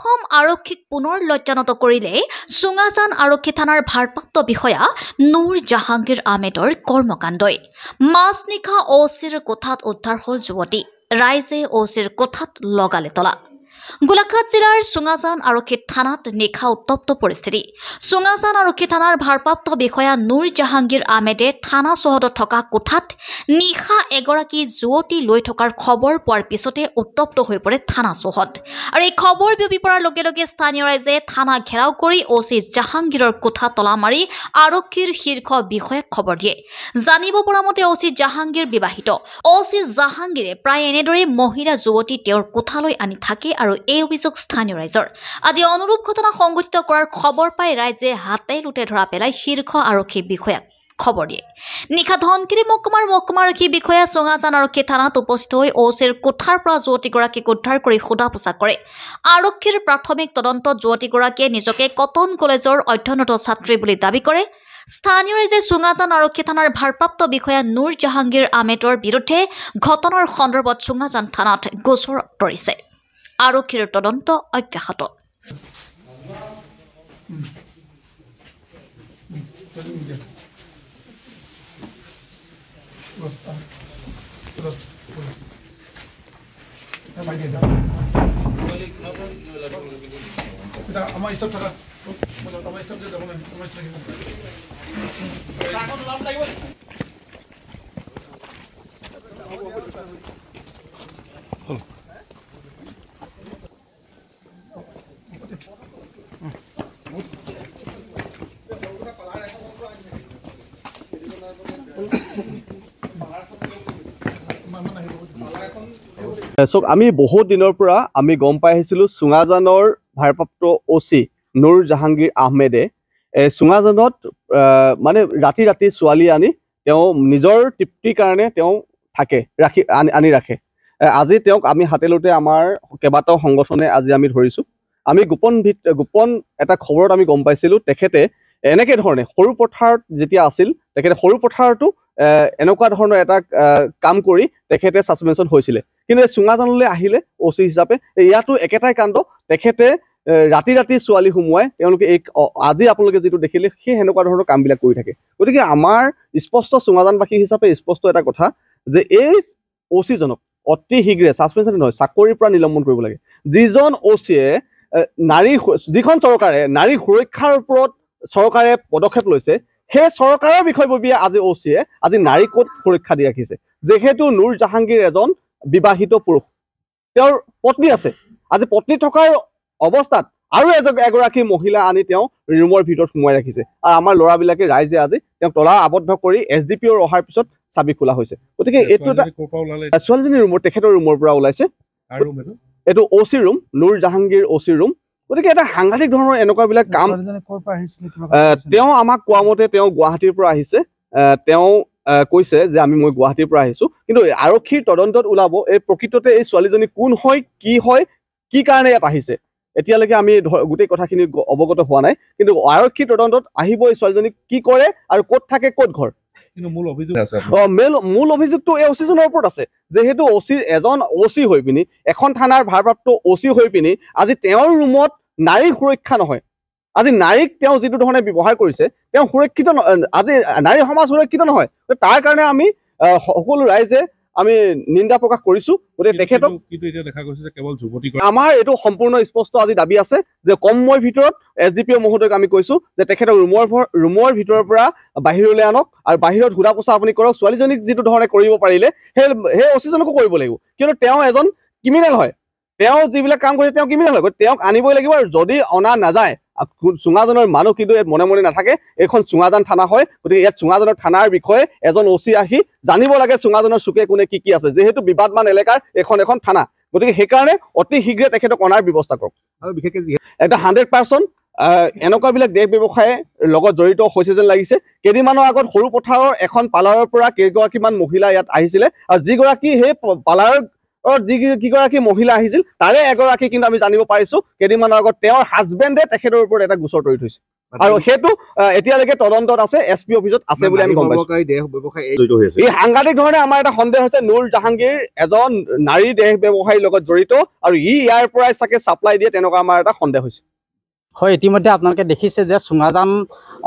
অসম আৰক্ষীক পুনৰ লজ্জানত কৰিলে চুঙাজান আৰক্ষী থানাৰ ভাৰপ্ৰাপ্ত বিষয়া নুৰ জাহাংগীৰ আহমেদৰ কৰ্মকাণ্ডই। মাজনিশা অচিৰ কোঠাত উদ্ধাৰ হ'ল যুৱতী। ৰাইজে অচিৰ কোঠাত লগালে তলা। গোলাঘাট জিলাৰ চুঙাজান আৰক্ষী থানাত নিশা উত্তপ্ত পৰিস্থিতি। চুঙাজান আৰক্ষী থানাৰ ভাৰপ্ৰাপ্ত বিষয়া নুৰ জাহাংগীৰ আহমেদে থানা চৌহদত থকা কোঠাত নিশা এগৰাকী যুৱতী লৈ থকাৰ খবৰ পোৱাৰ পিছতে উত্তপ্ত হৈ পৰে থানা চৌহদ। আৰু এই খবৰ বিয়পি পৰাৰ লগে লগে স্থানীয় ৰাইজে থানা ঘেৰাও কৰি অচি জাহাংগীৰৰ কোঠা তলা মাৰি আৰক্ষীৰ শীৰ্ষ বিষয়াক খবৰ দিয়ে। জানিব পৰা মতে অচি জাহাংগীৰ বিবাহিত। অচি জাহাংগীৰে প্ৰায় এনেদৰে মহিলা যুৱতী তেওঁৰ কোঠালৈ আনি থাকে আৰু এই অভিযোগ স্থানীয় ৰাইজৰ। আজি অনুৰূপ ঘটনা সংঘটিত কৰাৰ খবৰ পাই ৰাইজে হাতে লুটে ধৰা পেলাই শীৰ্ষ আৰক্ষী বিষয়াক খবৰ দিয়ে। নিশা ধনশিৰি মহকুমাৰ মহকুমাৰক্ষী বিষয়া চুঙাজান আৰক্ষী থানাত উপস্থিত হৈ অচিৰ কোঠাৰ পৰা যুৱতীগৰাকীক উদ্ধাৰ কৰি সোধা পোছা কৰে। আৰক্ষীৰ প্ৰাথমিক তদন্তত যুৱতীগৰাকীয়ে নিজকে কটন কলেজৰ অধ্যয়নৰত ছাত্ৰী বুলি দাবী কৰে। স্থানীয় ৰাইজে চুঙাজান আৰক্ষী থানাৰ ভাৰপ্ৰাপ্ত বিষয়া নুৰ জাহাংগীৰ আহমেদৰ বিৰুদ্ধে ঘটনাৰ সন্দৰ্ভত চুঙাজান থানাত গোচৰ তৰিছে। আৰক্ষীৰ তদন্ত অব্যাহত। আমাৰ স্টপ থাকা আমি বহুত দিনৰ পৰা আমি গম পাই আহিছিলোঁ চুঙাজানৰ ভাৰপ্ৰাপ্ত অচি নুৰ জাহাংগীৰ আহমেদে চুঙাজানত মানে ৰাতি ৰাতি ছোৱালী আনি তেওঁ নিজৰ তৃপ্তিৰ কাৰণে তেওঁ আনি ৰাখে। আজি তেওঁক আমি হাতেলোতে আমাৰ কেইবাটাও সংগঠনে আজি আমি ধৰিছোঁ। আমি গোপন এটা খবৰত আমি গম পাইছিলোঁ তেখেতে এনেকৈ ধৰণে সৰু পথাৰত যেতিয়া আছিল তেখেতে সৰু পথাৰতো এনেকুৱা ধৰণৰ এটা কাম কৰি তেখেতে ছাছপেনশ্যন হৈছিলে। কিন্তু চুঙাজানলৈ আহিলে অচি হিচাপে ইয়াতো একেটাই কাণ্ড। তেখেতে ৰাতি ৰাতি ছোৱালী সোমোৱাই তেওঁলোকে এই আজি আপোনালোকে যিটো দেখিলে সেই সেনেকুৱা ধৰণৰ কামবিলাক কৰি থাকে। গতিকে আমাৰ স্পষ্ট চুঙাজানবাসী হিচাপে স্পষ্ট এটা কথা যে এই অচিজনক অতি শীঘ্ৰে ছাছপেনশ্যন নহয় চাকৰিৰ পৰা নিলম্বন কৰিব লাগে। যিজন অচিয়ে যিখন চৰকাৰে নাৰী সুৰক্ষাৰ ওপৰত চৰকাৰে পদক্ষেপ লৈছে সেই চৰকাৰৰ বিষয়ববীয়া আজি অচিয়ে আজি নাৰী ক'ত সুৰক্ষা দি ৰাখিছে। যিহেতু নুৰ জাহাংগীৰ এজন বিবাহিত পুৰুষ, তেওঁৰ পত্নী আছে। আজি পত্নী থকাৰ অৱস্থাত আৰু এগৰাকী মহিলা আনি তেওঁ ৰুমৰ ভিতৰত সোমোৱাই ৰাখিছে। আৰু আমাৰ ল'ৰাবিলাকে ৰাইজে আজি তেওঁক তলা আবদ্ধ কৰি SDPO অহাৰ পিছত চাবি খোলা হৈছে। গতিকে এইটো এটা ছোৱালীজনী ৰুমৰ তেখেতৰ ৰুমৰ পৰা ওলাইছে। এইটো অচি ৰুম, নুৰ জাহাংগীৰ অচি ৰুম। গতিকে এটা সাংঘাতিক ধৰণৰ এনেকুৱাবিলাক কাম। তেওঁ আমাক কোৱা মতে তেওঁ গুৱাহাটীৰ পৰা আহিছে। তেওঁ কৈছে যে মই গুৱাহাটীৰ পৰা আহিছোঁ। কিন্তু আৰক্ষীৰ তদন্তত ওলাব এই প্ৰকৃততে এই ছোৱালীজনী কোন হয়, কি কাৰণে ইয়াত আহিছে এতিয়ালৈকে আমি গোটেই কথাখিনি অৱগত হোৱা নাই। কিন্তু আৰক্ষীৰ তদন্তত আহিব এই ছোৱালীজনী কি কৰে আৰু ক'ত থাকে, ক'ত ঘৰ। মূল অভিযোগটো এই অচিজনৰ ওপৰত আছে। যিহেতু এজন অচি হৈ পিনি এখন থানাৰ ভাৰপ্ৰাপ্ত অচি হৈ পিনি আজি তেওঁৰ ৰুমত নাৰীৰ সুৰক্ষা নহয়। আজি নাৰীক তেওঁ যিটো ধৰণে ব্যৱহাৰ কৰিছে তেওঁ সুৰক্ষিত আজি নাৰী সমাজ সুৰক্ষিত নহয়। তাৰ কাৰণে আমি সকলো ৰাইজে আমি নিন্দা প্ৰকাশ কৰিছোঁ। গতিকে তেখেতক আমাৰ এইটো সম্পূৰ্ণ স্পষ্ট আজি দাবী আছে যে কম সময়ৰ ভিতৰত SDPO মহোদয়ক আমি কৈছোঁ যে তেখেতক ৰুমৰ ভিতৰৰ পৰা বাহিৰলৈ আনক আৰু বাহিৰত ঘূৰা পোছা আপুনি কৰক। ছোৱালীজনীক যিটো ধৰণে কৰিব পাৰিলে সেই অচিজনকো কৰিব লাগিব। কিয়নো তেওঁ এজন ক্ৰিমিনেল হয়। তেওঁ যিবিলাক কাম কৰিছে তেওঁ ক্ৰিমিনেল হয়। তেওঁক আনিবই লাগিব। আৰু যদি অনা নাযায় চুঙাজানৰ মানুহ কিন্তু মনে মনে নাথাকে। এইখন চুঙাজান থানা হয়। গতিকে ইয়াত চুঙাজানৰ থানাৰ বিষয়ে এজন অচি আহি জানিব লাগে চুঙাজানৰ চুকে কোনে কি আছে। যিহেতু বিবাদমান এলেকাৰ এখন থানা। গতিকে সেইকাৰণে অতি শীঘ্ৰে তেখেতক অনাৰ ব্যৱস্থা কৰক। আৰু বিশেষকৈ এটা 100% এনেকুৱাবিলাক দেশ ব্যৱসায়ৰ লগত জড়িত হৈছে যেন লাগিছে। কেইদিনমানৰ আগত সৰু পথাৰৰ এখন পাৰ্লাৰৰ পৰা কেইগৰাকীমান মহিলা ইয়াত আহিছিলে। আৰু যিগৰাকী সেই পাৰ্লাৰৰ যিগৰাকী মহিলা আহিছিল তাৰে এগৰাকী কিন্তু আমি জানিব পাৰিছোঁ কেইদিনমানৰ আগত তেওঁৰ হাজবেণ্ডে তেখেতৰ ওপৰত এটা গোচৰ তৰি থৈছে। আৰু সেইটো এতিয়ালৈকে তদন্তত আছে, SP অফিচত আছে বুলি আমি গম পাইছো। এই সাংঘাতিক ধৰণে আমাৰ এটা সন্দেহ হৈছে নুৰ জাহাংগীৰ এজন নাৰী দেহ ব্যৱসায়ীৰ লগত জড়িত আৰু ইয়াৰ পৰাই চাগে ছাপ্লাই দিয়ে, তেনেকুৱা আমাৰ এটা সন্দেহ হৈছে। হয়, ইতিমধ্যে আপোনালোকে দেখিছে যে চুঙাজান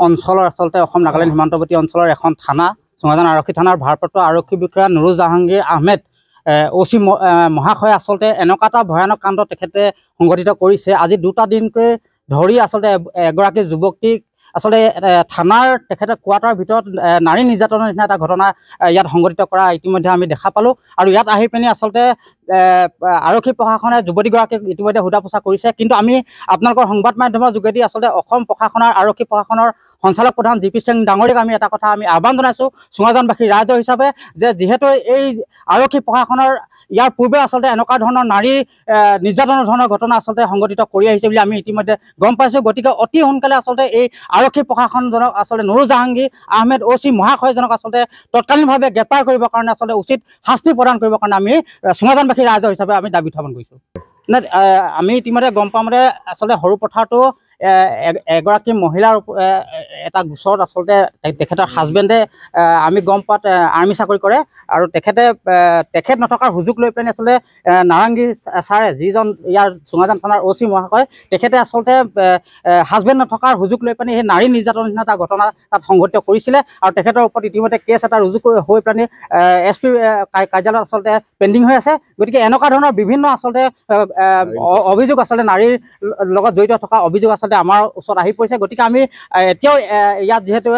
অঞ্চলৰ আচলতে অসম নাগালেণ্ড সীমান্তৱৰ্তী অঞ্চলৰ এখন থানা, চুঙাজান আৰক্ষী থানাৰ ভাৰপ্ৰাপ্ত আৰক্ষী বিষয়া নুৰ জাহাংগীৰ আহমেদ OC মহাশয়ে আচলতে এনেকুৱা এটা ভয়ানক কাণ্ড তেখেতে সংঘটিত কৰিছে। আজি 2টা দিনকৈ ধৰি আচলতে এগৰাকী যুৱতীক আচলতে থানাৰ তেখেতে কোৱাৰ্টাৰৰ ভিতৰত নাৰী নিৰ্যাতনৰ নিচিনা এটা ঘটনা ইয়াত সংঘটিত কৰা ইতিমধ্যে আমি দেখা পালোঁ। আৰু ইয়াত আহি পিনি আচলতে আৰক্ষী প্ৰশাসনে যুৱতীগৰাকীক ইতিমধ্যে সোধা পোছা কৰিছে। কিন্তু আমি আপোনালোকৰ সংবাদ মাধ্যমৰ যোগেদি আচলতে অসম প্ৰশাসনৰ আৰক্ষী প্ৰশাসনৰ সঞ্চালক প্ৰধান GP সিং ডাঙৰীয়াক আমি এটা কথা আমি আহ্বান জনাইছোঁ চুঙাজানবাসী ৰাইজ হিচাপে, যে যিহেতু এই আৰক্ষী প্ৰশাসনৰ ইয়াৰ পূৰ্বে আচলতে এনেকুৱা ধৰণৰ নাৰী নিৰ্যাতনৰ ধৰণৰ ঘটনা আচলতে সংঘটিত কৰি আহিছে বুলি আমি ইতিমধ্যে গম পাইছোঁ। গতিকে অতি সোনকালে আচলতে এই আৰক্ষী প্ৰশাসনজনক আচলতে নুৰ জাহাংগীৰ আহমেদ OC মহাশয়জনক আচলতে তৎকালীনভাৱে গ্ৰেপ্তাৰ কৰিবৰ কাৰণে আচলতে উচিত শাস্তি প্ৰদান কৰিবৰ কাৰণে আমি চুঙাজানবাসী ৰাইজ হিচাপে আমি দাবী উত্থাপন কৰিছোঁ। আমি ইতিমধ্যে গম পামতে আচলতে সৰু পথাৰটো এগৰাকী মহিলাৰ এটা গোচৰত আচলতে তেখেতৰ হাজবেণ্ডে আমি গম পোৱাত আৰ্মি চাকৰি কৰে আৰু তেখেত নথকাৰ সুযোগ লৈ পেলাই আচলতে নাৰাংগী ছাৰে যিজন ইয়াৰ চুঙাজান থানাৰ OC মহাশয় তেখেতে আচলতে হাজবেণ্ড নথকাৰ সুযোগ লৈ পেলাই সেই নাৰী নিৰ্যাতনৰ নিচিনা এটা ঘটনা তাত সংঘটিত কৰিছিলে আৰু তেখেতৰ ওপৰত ইতিমধ্যে কেছ এটা ৰুজু হৈ পেলাই SP কাৰ্যালয়ত আচলতে পেণ্ডিং হৈ আছে। গতিকে এনেকুৱা ধৰণৰ বিভিন্ন আচলতে অভিযোগ আচলতে নাৰীৰ লগত জড়িত থকা অভিযোগ আচলতে আমাৰ ওচৰত আহি পৰিছে। গতিকে আমি এতিয়াও ইয়াত যিহেতু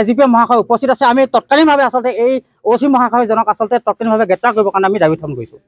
SDP মহাশয় উপস্থিত আছে, আমি তৎকালীনভাৱে আচলতে এই OC মহাশয়জনক আচলতে তৎকালীনভাৱে গ্ৰেপ্তাৰ কৰিবৰ কাৰণে আমি দাবী উত্থাপন কৰিছোঁ।